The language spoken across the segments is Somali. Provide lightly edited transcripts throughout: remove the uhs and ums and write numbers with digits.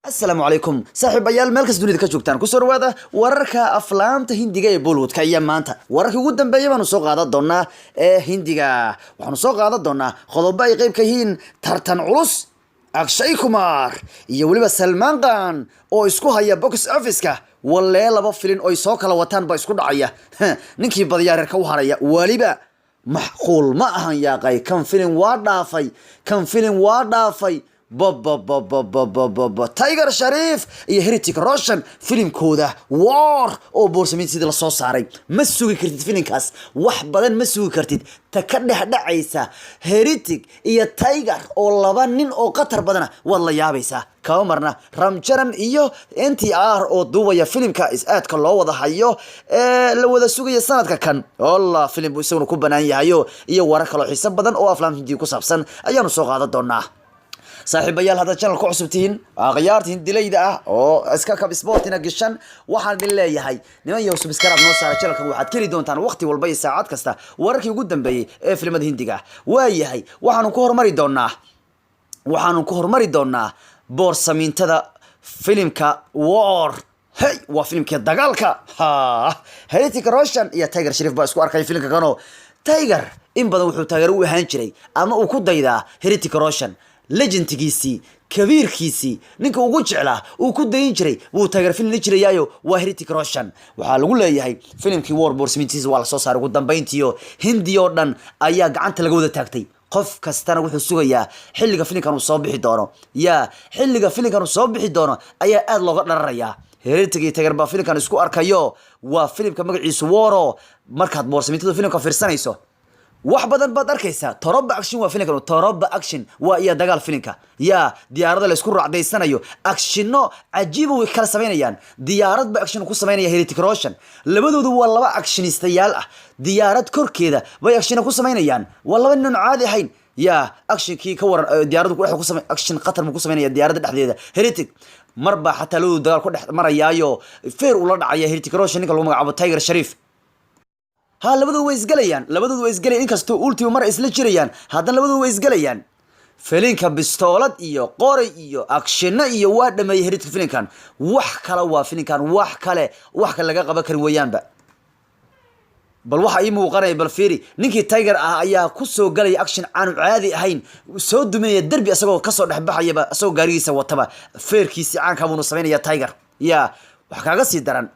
السلام عليكم صاحب عيال مالكس دنيا ka joogtaan ku soo dhawaada wararka aflaamta hindiga ee Bollywood ka iyo maanta wararkii ugu dambeeyay baan soo qaadan doonaa ee hindiga waxaan soo qaadan doonaa qodobo ay qayb ka yihiin tartan culus Akshay Kumar iyo waliba Salman Khan oo isku haya box office-ka walee laba filin oo soo kala wataan ba isku dhacaya ninkii badiyaarka u haraya waliba maxquul ma ahan yaaqay kan filin waa dhaafay Tiger Sharif iyo Hrithik Roshan filimkooda war oo boorsamin sidii la soo saaray ma sugi kartid filimkaas wax badan ma sugi kartid ta ka dhaxdhacaysa Hrithik iyo Tiger oo laba nin oo qatar badana wad la yaabaysa kaba marna Ramcharan iyo NTR oo duubaya filimka is-aadka loo wada hayo la wada sugaya sanadka kan Allah filim uu isaguna ku banaan yahay iyo warar kale oo xiiso badan oo aflaam Hindi ku saabsan ayaanu soo qaadan doonaa صاحب عيال هذا channel ku cusubtiin aqyaartiin dilayda ah oo iska kab sportina gashan waxaan bileeyahay niman iyo subscribe noo saara channelkan waxaad keli doontaan waqti walba iyo saacad kasta wararkii ugu dambeeyay ee filimada Hindiga waayahay waxaanu ku hormari doonaa boorsamintada filimka war hey waa filimka dagaalka Hrithik Roshan iyo Tiger Sharif baa isku arkay filimka kano Tiger in badan wuxuu taageer u ahaan jiray ama uu ku daydaa Hrithik Roshan legendkiisii kabiirkiisii ninka ugu jeclaa uu ku dayin jiray wuu taageer film jirayaayo waa Hrithik Roshan waxa lagu leeyahay filimkii War Borsmintiis waa la soo saaray ugu dambeyntiyo Hindi oo dhan ayaa gacanta laga wada taagtay qof kastana wuxuu sugayaa xilliga filimkan uu soo bixi doono xilliga filimkan uu soo bixi doono ayaa aad looga dhararayaa Hrithik iyo Tiger baa filimkan isku arkayo waa filimka magaciisu War markaad Borsmintiis filimka fiirsanayso wax badan baad arkaysaa toroba action waa filimkan toroba action waa iyo dagaal filimka diyaarada la isku raacdaysanayo actionno cajiib oo kala sameynayaan diyaarad ba action ku sameynaya Hrithik Roshan labadoodu waa laba actionistayaal ah diyaarad korkeeda way action ku sameynayaan waa laba nin caadi ahayn action kii ka waran diyaaradu ku sameey action qatar ku sameynaya diyaarada dhexdeeda Hrithik marba xataa loo dagaal ku dhex marayaayo feer ula dhacaya Hrithik Roshan ninka lagu magacaabo Tiger Sharif labadu way isgalayaan inkastoo ultimo mar isla jirayaan haddana labadu way isgalayaan filinka bistoolad iyo qoray iyo action iyo waa dhameeyay Hrithik filinkan wax kale waa filinkan wax kale laga qaban kari weeyaanba bal waxa ay muuqanay bal fiiri ninkii Tiger ah ayaa ku soo galay action aan caadi ahayn soo dumeeyay darbi asagoo ka soo dhaxbaxayba asagoo gaarigiisa wataba feerkiisi caanka buu sameynaya Tiger wax kaaga sii daran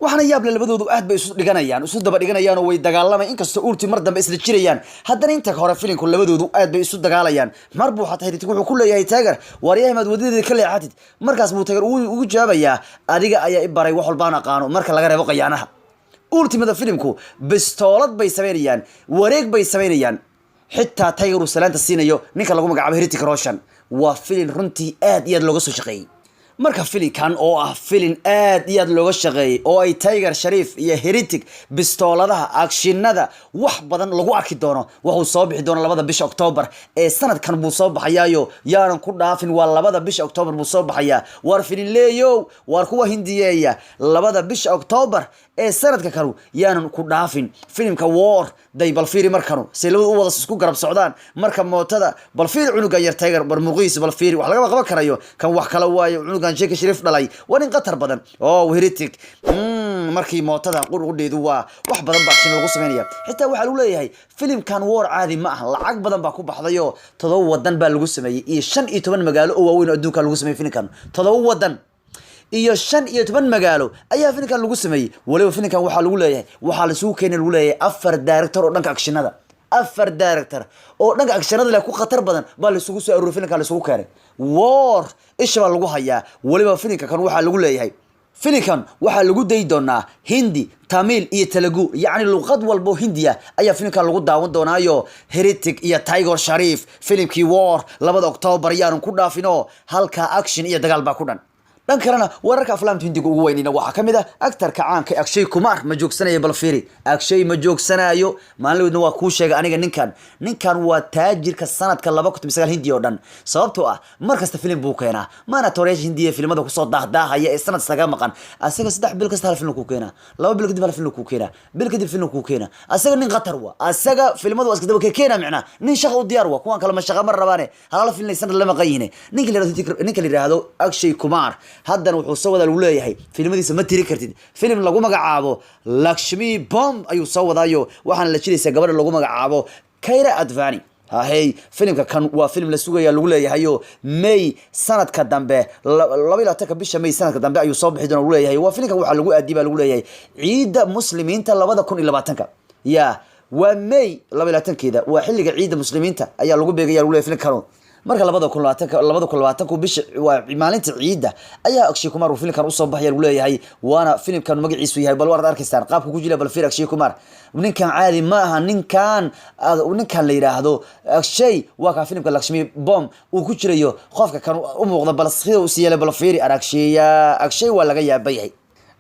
waxana yaab labadoodu aad bay isu daba dhiganayaan oo way dagaalamay inkastoo ulti mar dambe isla jirayaan haddana inta hore filimku labadoodu aad bay isu dagaalayaan mar buu xataa Hrithik wuxuu ku leeyahay Tiger waryahay mad wadadeeda ka leexatid markaas buu Tiger ugu jaabayaa adiga ayaa i baray wax walba aan aqaano marka laga reebo qayaanaha ultimada filimku bistoolad bay sameynayaan wareeg bay sameynayaan xitaa Tiger uu salaanta siinayo ninka lagu magacaabo Hrithik Roshan waa filim runtii aad iyo aad looga soo shaqeeyay marka filimkan oo ah filim aad iyo aad looga shaqeeyay oo ay Tiger Sharif iyo Hrithik bistooladaha actionada wax badan lagu arki doono wuxuu soo bixi doona 2 bisha October ee sanadkan buu soo baxayaayo yaanan ku dhaafin waa 2 bisha October buu soo baxayaa war filim leeyo war kuwa Hindiyeeya 2 bisha October ee sanadka kanu yaanan ku dhaafin filimka War day bal fiiri markanu si labadu u wada isku garab socdaan marka mootada bal fiiri cunuga yar Tiger barmuqiis bal fiiri wax laga qaban karayo kan wax kala waayo cunugan Tiger Sharif dhalay waa nin qatar badan oo Hrithik markii mootada qurqudheedu waa wax badan baa action lagu sameeyaa xitaa waxa lagu leeyahay filimkan War caadi ma aha lacag badan baa ku baxdayo 7 wadan baa lagu sameeyay iyo 15 magaalo oo waaweyn oo adduunka lagu sameeyay filimkan 7 wadan iyo 15 magaalo ayaa filimkan lagu sameeyay waliba filimkan waxa lagu leeyahay waxa la soo keenay lagu leeyahay 4 director oo dhanka actionada 4 director oo dhanka actionada la ku khatar badan baa la isugu soo aruurin filimkan la isugu keenay War isha lagu hayaa waliba filimkan waxa lagu leeyahay filimkan waxa lagu day doonaa Hindi Tamil iyo Telugu yaani luqad walbo Hindiya ayaa filimkan lagu daawan doonaayo Hrithik iyo Tiger Sharif filimkii War 2 October yaan ku dhaafino halka action iyo dagaal baa ku dhan dhan kalena wararka aflaamta hindiga ugu weynina waxaa kamid ah actarka caanka Akshay Kumar ma joogsanayo bal fiiri Akshay ma joogsanayo maalinna waa ku sheegay aniga ninkan waa taajirka sanadka 2009 hindi oo dhan sababtoo ah markasta film buu keenaa maana toreesh hindiya filmada ku soo daahdaahaya ee sanad saga maqan asaga 3 bil kasta hal film ku keenaa 2 bil kadib hal film ku keenaa bil kadib film ku keenaa asaga nin qatar waa asaga filmadu iska daba keenaa macna nin shaqo u diyaar waa kuwan kale ma shaqo mar rabaane hal film sanad lama qayine ninka la yiraahdo Akshay Kumar haddana wuxuu soo wada leeyahay filmadiisa ma tiri kartid film lagu magacaabo Lakshmi Bomb ayuu soo wadaayo waxaan la jiraysaa gabadha lagu magacaabo Kiara Advani hay filmka kan waa film la sugaya lagu leeyahay May sanadka dambe 22 bisha May sanadka dambe ayuu soo bixi doonaa lagu leeyahay waa filmka waxa lagu aadiba lagu leeyahay ciida muslimiinta 2020 ya waa May 22keeda waa xilliga ciida muslimiinta ayaa lagu beegaya lagu leeyahay filmkan marka 2020 bisha waa maalinta ciida ayaa Akshay Kumar uu filmkan u soo baxay lagu leeyahay waana filmkan magaciisu yahay bal war arkaysaan qaabku ku jilaa bal fiir Akshay Kumar ninkan caadi ma aha ninkan la yiraahdo Akshay waa ka filmka Lakshmi Bomb uu ku jirayo qofka kan u muuqda bal sida uu siiyay bal fiir Akshay waa laga yaabay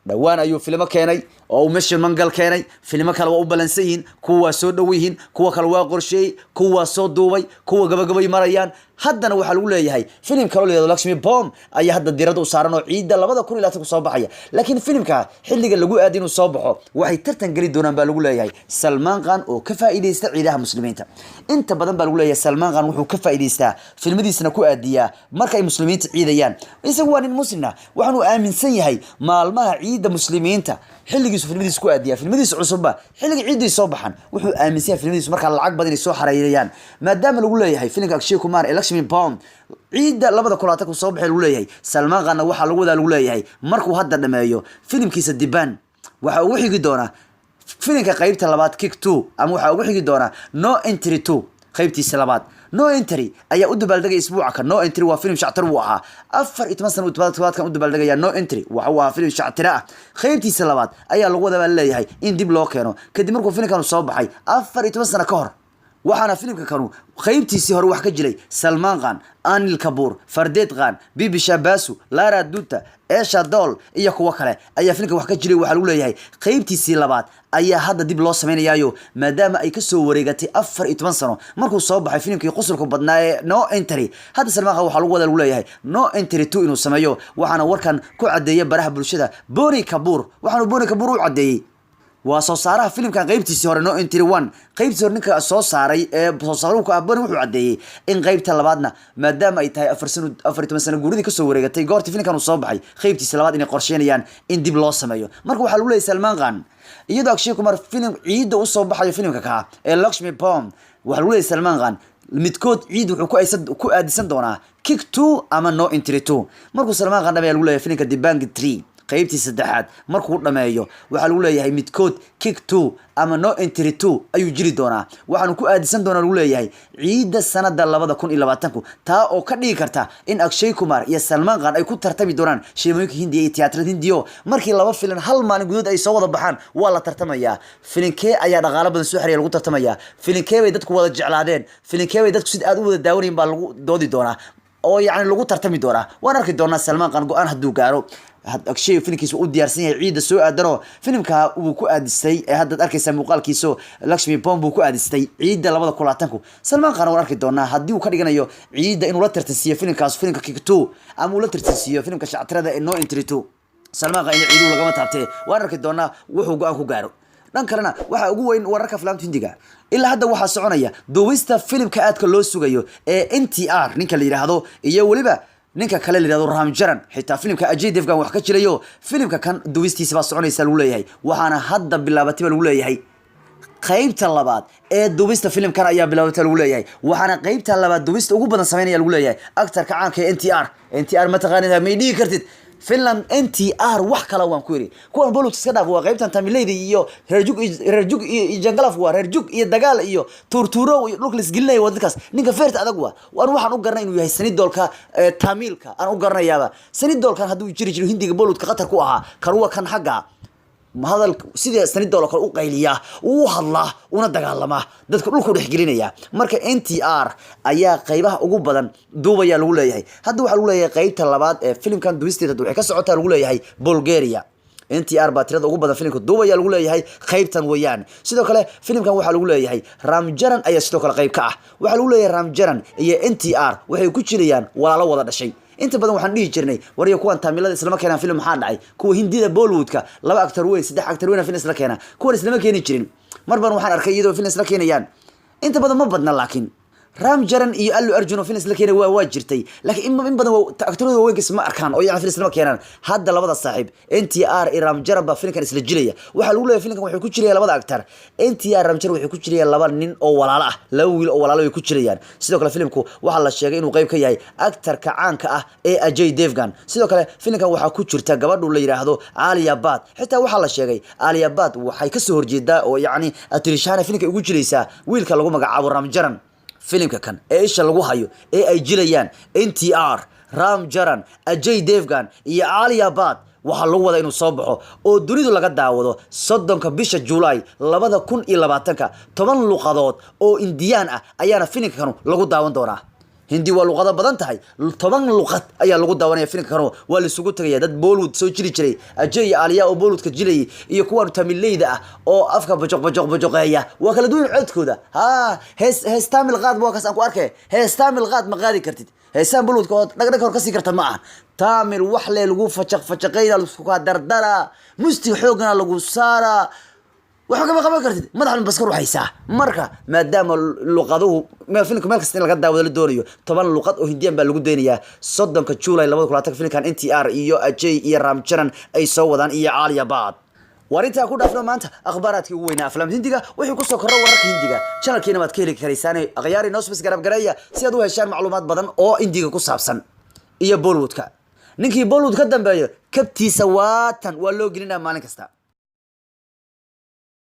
dhawaan ayuu filmo keenay oo Mission Mangal keenay filmo kale waa u balansan yihiin kuwa soo dhawihiin kuwa kale waa qorsheey kuwa soo duubay kuwa gabagabay marayaan haddana waxa lagu leeyahay film kale leeyahay Lakshmi Bomb ayaa hadda diirada u saaran oo ciida 2020 ku soo baxaya laakiin filmka xilliga lagu aad inuu soo baxo waxay tartan gali doonaan baa lagu leeyahay Salman Khan oo ka faa'iideysta ciidaha muslimiinta inta badan baa lagu leeyahay Salman Khan wuxuu ka faa'iideystaa filmadiisana ku aadiyaa marka ay muslimiinta ciidayaan isagu waa nin muslimna waxaanu aaminsan yahay maalmaha ciida muslimiinta xilligiisu filmadiisu ku aadiyaa filmadiisu cusubba xilliga ciidii soo baxan wuxuu aaminsan yahay filmadiisu marka lacag badan ay soo xareeyayaan maadaama lagu leeyahay filmka Akshay Kumar Lakshmi Bomb ciida 2020 ku soo baxay lagu leeyahay Salman Khan waxa lagu wada lagu leeyahay markuu hadda dhameeyo filmkiisa Diban waxa uu xigi doonaa filmka qaybta labaad Kick 2 ama waxa uu xigi doonaa No Entry 2 qaybtiisa labaad No Entry ayaa u dabaaldegay isbuuca kan No Entry waa film shactir uu ahaa 14 sano todobaadkan u dabaaldegaya No Entry waxa uu ahaa film shactir ah qaybtiisa labaad ayaa lagu wada leeyahay in dib loo keeno kadib markuu filmkan soo baxay 14 sano ka hor waxaana filmka kanu qaybtiisii hore wax ka jiray Salman Khan Anil Kapoor Fardeed Khan Bibi Shabasu Lara Dutta Esha Dol iyo kuwa kale ayaa filmka wax ka jiray waxa lagu leeyahay qaybtiisii labaad ayaa hadda dib loo sameeyay maadaama ay ka soo wareegatay 14 sano markuu soo baxay filmkii qusulka badnaa ee No Entry hadda Salman Khan waxa lagu wada lagu leeyahay No Entry 2 inuu sameeyo waxaana warkan ku cadeeyay baraha bulshada Bonnie Kapoor waxaanu Bonnie Kapoor u cadeeyay waa soo saaraha filmkan qaybtiisii hore No Entry 1 qaybtiisii hore ninka soo saaray ee soo saaruhu ka abban wuxuu cadeeyay in qaybta labaadna maadaama ay tahay 14 sano guuridii ka soo wareegatay goortii filmkan uu soo baxay qaybtiisii labaad inay qorsheynayaan in dib loo sameeyo marka waxa lagu leeyahay Salman Khan iyadoo Akshay Kumar film ciida u soo baxay filmka ka ee Lakshmi Bomb waxa lagu leeyahay Salman Khan midkood ciid wuxuu ku aadisan doonaa Kick 2 ama No Entry 2 markuu Salman Khan dhameeyo lagu leeyahay filmka Diban 3 qaybtii saddexaad markuu dhameeyo waxa lagu leeyahay midkood Kick 2 ama No Entry 2 ayuu jiri doonaa waxaanu ku aadisan doonaa lagu leeyahay ciida sanada 2020 taa oo ka dhigi karta in Akshay Kumar iyo Salman Khan ay ku tartami doonaan sheemooyinka Hindiya iyo tiyaatarada Hindiyo markii laba filim hal maalin gudahood ay soo wada baxaan waa la tartamaya filimkee ayaa dhaqaale badan soo xariya lagu tartamaya filimkee bay dadku wada jeclaadeen filimkee bay dadku sid aad u wada daawanayeen baa lagu doodi doonaa oo yaani lagu tartami doonaa waan arki doonaa Salman Khan go'aan haduu gaaro Akshay filmkiisa u diyaarsan yahay ciida soo aadano filmka uu ku aadistay hadda arkaysa muuqaalkiisa Lakshmi Bomb uu ku aadistay ciida 2020 Salman Khan waan arki doonaa hadii uu ka dhiganayo ciida inuu la tartansiyo filmkaas filmka Kick 2 ama uu la tartansiyo filmka shactirada ee No Entry 2 Salman Khan ciidu lagama taabtay waan arki doonaa wuxuu go'aan ku gaaro dhan kalena waxa ugu weyn wararka filimta Hindiga ilaa hadda waxa soconaya duubista filmka aadka loo sugayo ee NTR ninka la yiraahdo iyo waliba ninka kale la yiraahdo Ram Charan xitaa filmka Ajay Devgan wax ka jirayo filmka kan duubistiisa baa soconaysa lagu leeyahay waxaana hadda bilaabatay lagu leeyahay qaybta labaad ee duubista filmkan ayaa bilaabatay lagu leeyahay waxaana qaybta labaad duubista ugu badan sameynaya lagu leeyahay actorka caanka ee NTR ma taqaanida ma dhigi kartid Finland NTR wax kala waan ku yiri kuwan bolux iska dhaaf waa qaybtan tamileyda iyo reerjug iyo jangalaf waa reerjug iyo dagaal iyo turturo iyo dhulka isgelinay wadadkaas ninka feerta adag waa waxaan u garanay inuu yahay sanidolka tamilka aan u garanayaaba sanidolkan haduu jiri Hindiga boludka qatar ku ahaa kan waa kan xaga hadal sidii sanidoo kale u qayliya uu hadla una dagaalama dadka dhulku dhexgelinaya marka NTR ayaa qaybaha ugu badan duubaya lagu leeyahay hadda waxa lagu leeyahay qaybta labaad ee filimkan duwisteeda waxay ka socotaa lagu leeyahay Bulgaria NTR baatirada ugu badan filimka duubaya lagu leeyahay qaybtan weeyaan sidoo kale filimkan waxa lagu leeyahay Ramjaran ayaa sidoo kale qayb ka ah waxa lagu leeyahay Ramjaran iyo NTR waxay ku jirayaan walaalo wada dhashay inta badan waxaan dhihi jirnay wariyo kuwan taamilada isla keenan film maxaa dhacay kuwa hindida Bollywoodka laba actor weyn saddex actor weyn film isla keenan kuwan isla keeni jirin marban waxaan arkay iyadoo film isla keenayaan inta badan ma badna laakiin Ramjaran iyo Allu Arjun oo film isla keenay waa jirtay laakiin in badan actorada weyn isma arkaan oo yaani film isla keenan hadda labada saaxiib NTR iyo Ramjaran ba filmkan isla jilaya waxa lagu leeyahay filmkan waxay ku jirayaan labada actor NTR Ramjaran waxay ku jirayaan laba nin oo walaalo ah laba wiil oo walaalo ay ku jirayaan sidoo kale filmku waxa la sheegay inuu qayb ka yahay actorka caanka ah ee Ajay Devgan sidoo kale filmkan waxa ku jirta gabadhu la yiraahdo Alia Bhatt xitaa waxa la sheegay Alia Bhatt waxay ka soo horjeedaa oo yaani atirishana filmka ugu jiraysa wiilka lagu magacaabo Ramjaran filimka kan ee isha lagu hayo ee ay jilayaan NTR Ramjaran Ajay Devgan iyo Alia Bhatt waxa lagu wada inuu soo baxo oo dunidu laga daawado 30ka bisha July 2020 10 luqadood oo Indiyaan ah ayaana filimka kan lagu daawan doonaa hindi waa luqada badan tahay 10 luqad ayaa lagu daawanaya filimka kan waa la isugu tagaya dad Bollywood soo jiri jiray Ajay iyo Alia oo Bollywoodka jilay iyo kuwan tamileyda ah oo afka bajoqeeya waa kala duwan codkooda hees tamil qaad baa kaas aan ku arkay hees tamil qaad ma qaadi kartid heesaan Bollywoodka oo dhagdhag hor ka sii karta ma aha tamil wax le lagu fajaqeeyay lagu ka dardara musti xoogana lagu saara waxa kama qaban kartid madaxan baskar waxaysaa marka maadaama luqaduhu meel filmka meel kasta laga daawado la doonayo 10 luqad oo Hindiyan baa lagu deenayaa 30ka July 2020 filmkan NTR iyo Ajay iyo Ramjaran ay soo wadaan iyo Alia Bhatt warinta ku dhaafno maanta akhbaaradkii ugu weynaa aflaam hindiga wixii ku soo korro wararka hindiga channelkeena waad ka heli karaysaan akhyaari noosbis garab gareeya si aad u heshaan macluumaad badan oo hindiga ku saabsan iyo Bollywoodka ninkii Bollywood ka dambeeyo kabtiisa waa loo gelinaa maalin kasta